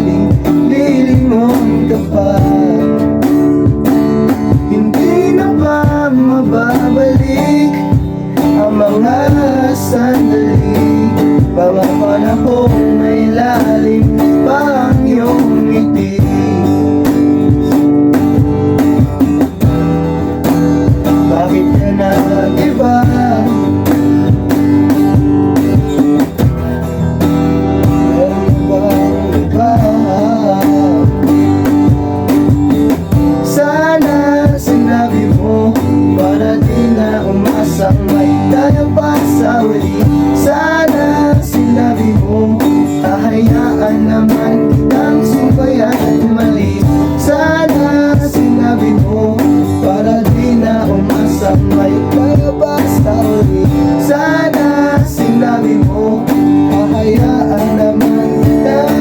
piling-piling mong tapat. Hindi na ba mababalik ang mga sandali, mga panahong may lalim pa ang iyong ngiti. Bakit ka nag-iba? Meron bang iba? Sana sinabi mo para di na umasang may tayo pa sa uli. Sana sinabi mo hahayaan naman kitang subayan at umalis. Sana sinabi mo para di na umasang may tayo pa sa uli. Sana sinabi mo hahayaan naman kitang.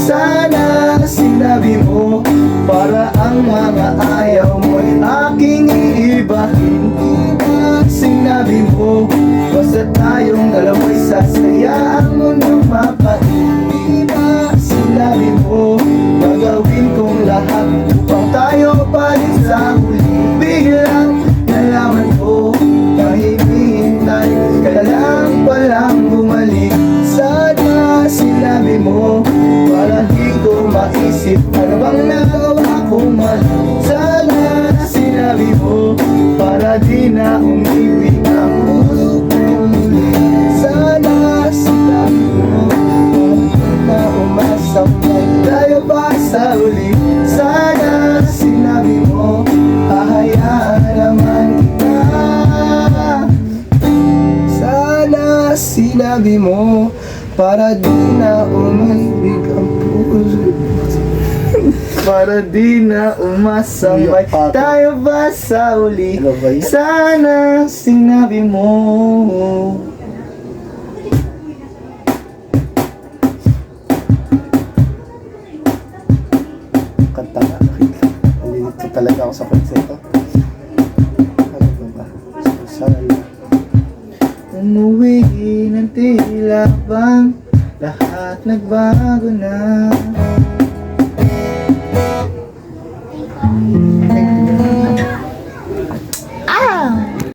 Sana sinabi mo para ang mga ayaw mo'y aking iiba. Hindi ba sinabi mo basta tayong dalawa'y sasayaan mo ng mapain? Hindi ba sinabi mo gagawin kong lahat upang tayo pa rin sa huli? Biglang nalaman ko kahit hihintay ka na lang palang bumalik. Sana sinabi mo para di ko maisip ano bang nagawa kong mali. Sana sinabi mo para di na umibig ang puso kong muli. Sana sinabi mo para di na umasang tayo pa sa uli. Sana sinabi mo hahayaan naman kita. Sana sinabi mo para di na umibig ang puso. Para di na umasambay tayo ba sa uli. Sana sinabi mo. Kanta nga. Nalilito talaga ako sa konsepto. Ano ba ba? Sana umuwi ng tila bang lahat nagbago na.